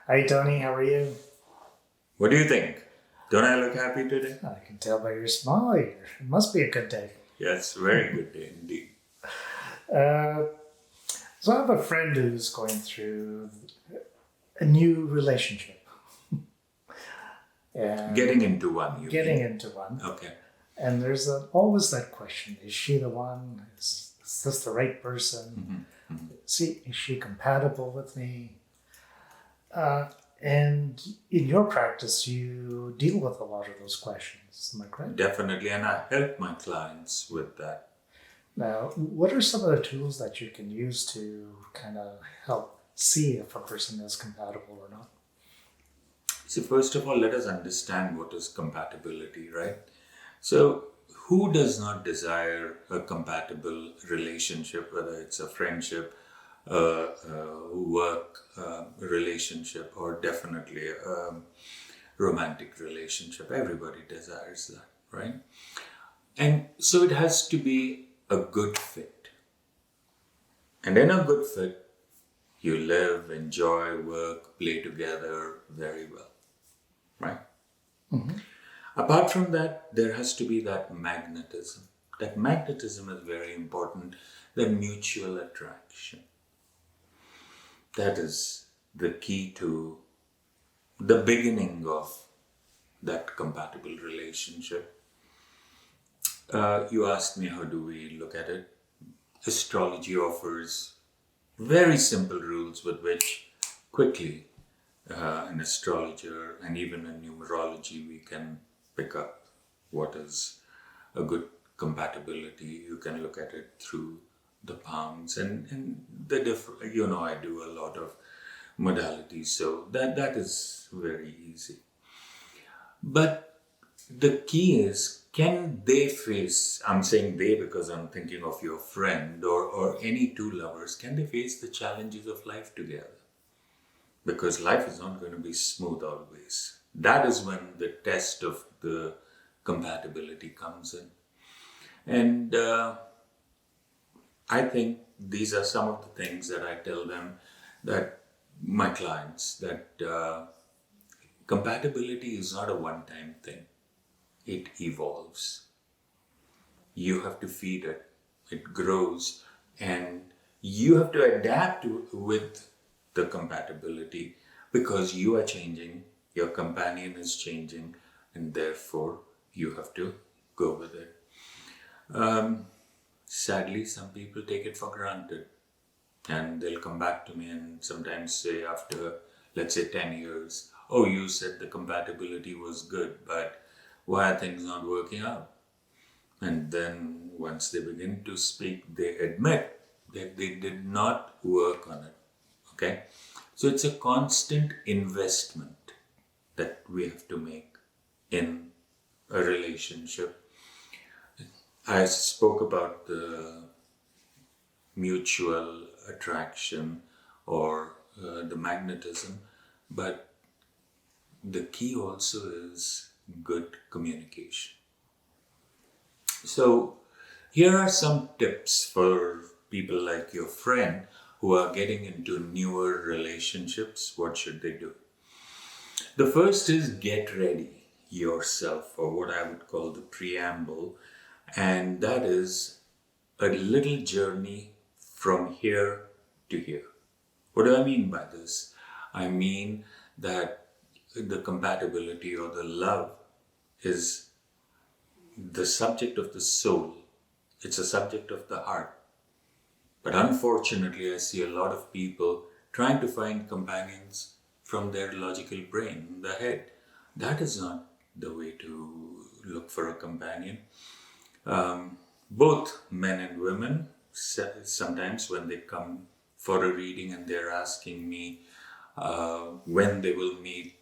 Hi, Tony. How are you? What do you think? Don't I look happy today? I can tell by your smile. It must be a good day. Yes, very good day indeed. Uh, so I have a friend who's going through a new relationship and Getting into one, you getting mean? into one. Okay. And there's always that question: Is she the one? Is this the right person? Is she compatible with me? And in your practice, you deal with a lot of those questions. Am I correct? Definitely, and I help my clients with that. Now, what are some of the tools that you can use to kind of help see if a person is compatible or not? So, first of all, let us understand what is compatibility, right? So, who does not desire a compatible relationship, whether it's a friendship, work relationship, or definitely a romantic relationship? Everybody desires that, right? And so it has to be a good fit. And in a good fit, you live, enjoy, work, play together very well, right? Apart from that, there has to be that magnetism. That magnetism is very important, the mutual attraction. That is the key to the beginning of that compatible relationship. You asked me, how do we look at it? Astrology offers very simple rules with which quickly an astrologer and even in numerology we can pick up what is a good compatibility. You can look at it through the palms and the different, I do a lot of modalities, so that is very easy. But the key is, can they face, I'm saying they because I'm thinking of your friend or any two lovers, can they face the challenges of life together? Because life is not going to be smooth always. That is when the test of the compatibility comes in. And I think these are some of the things that I tell them, that my clients, that compatibility is not a one-time thing. It evolves. You have to feed it. It grows, and you have to adapt with the compatibility because you are changing, your companion is changing, and therefore you have to go with it. Sadly, some people take it for granted, and they'll come back to me and sometimes say, after, let's say, 10 years, oh, you said the compatibility was good, but why are things not working out? And then once they begin to speak, they admit that they did not work on it. Okay? So it's a constant investment that we have to make in a relationship. I spoke about the mutual attraction or the magnetism, but the key also is good communication. So, here are some tips for people like your friend who are getting into newer relationships. What should they do? The first is get ready yourself, or what I would call the preamble, and that is a little journey from here to here. What do I mean by this? I mean that the compatibility or the love is the subject of the soul. It's a subject of the heart. But unfortunately, I see a lot of people trying to find companions from their logical brain, the head. That is not the way to look for a companion. Both men and women, sometimes when they come for a reading and they're asking me when they will meet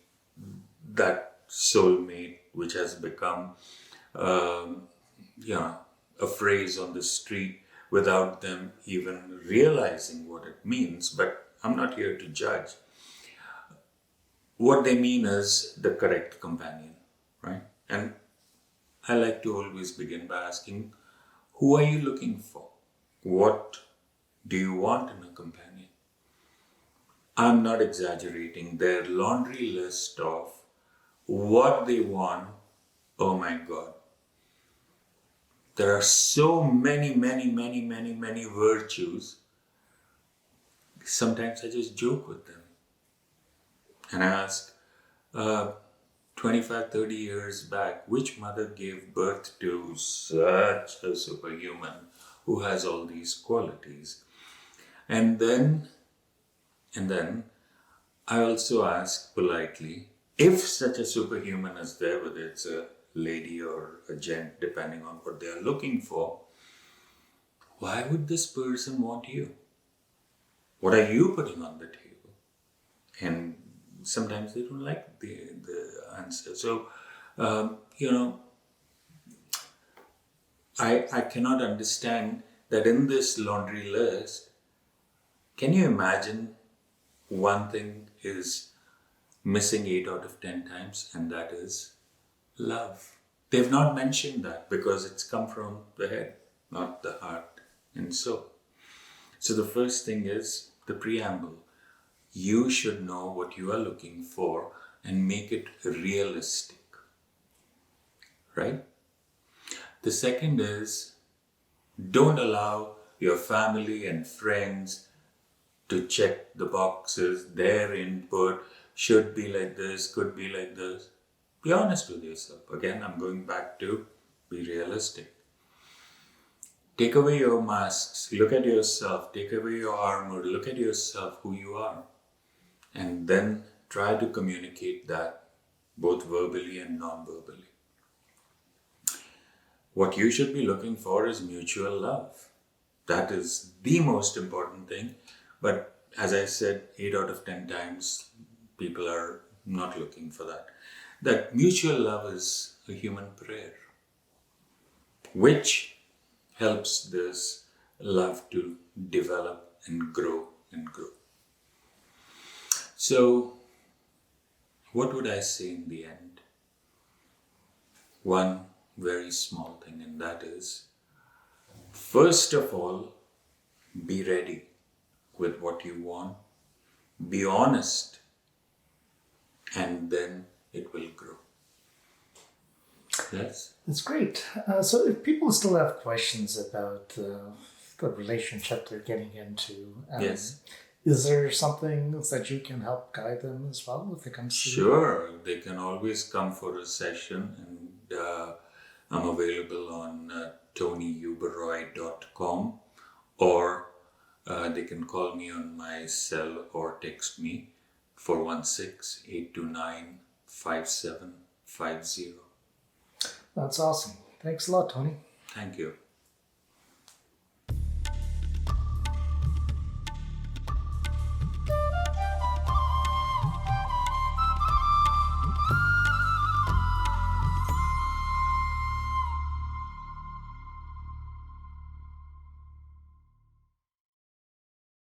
that soulmate, which has become um, a phrase on the street without them even realizing what it means. But I'm not here to judge. What they mean is the correct companion, right? And I like to always begin by asking, who are you looking for? What do you want in a companion? I'm not exaggerating, their laundry list of what they want, oh my God. There are so many virtues. Sometimes I just joke with them. And I ask, 25, 30 years back, which mother gave birth to such a superhuman who has all these qualities? And then I also ask politely, if such a superhuman is there, whether it's a lady or a gent, depending on what they are looking for, why would this person want you? What are you putting on the table? And sometimes they don't like the answer. So, I cannot understand that in this laundry list, can you imagine one thing is missing 8 out of 10 times, and that is love. They've not mentioned that because it's come from the head, not the heart and soul. So the first thing is the preamble. You should know what you are looking for and make it realistic, right? The second is, don't allow your family and friends to check the boxes, their input, should be like this, could be like this. Be honest with yourself. Again, I'm going back to be realistic. Take away your masks, look at yourself, take away your armor, look at yourself, who you are. And then try to communicate that both verbally and non-verbally. What you should be looking for is mutual love. That is the most important thing. But as I said, 8 out of 10 times, people are not looking for that. That mutual love is a human prayer, which helps this love to develop and grow and grow. So, what would I say in the end? One very small thing, and that is, first of all, be ready with what you want, be honest, and then it will grow. Yes? That's great. So if people still have questions about the relationship they're getting into, Yes. Is there something that you can help guide them as well if they come see you? Sure, they can always come for a session, and I'm available on tonyuberoi.com, or they can call me on my cell or text me 416-829-5750. That's awesome. Thanks a lot, Tony. Thank you.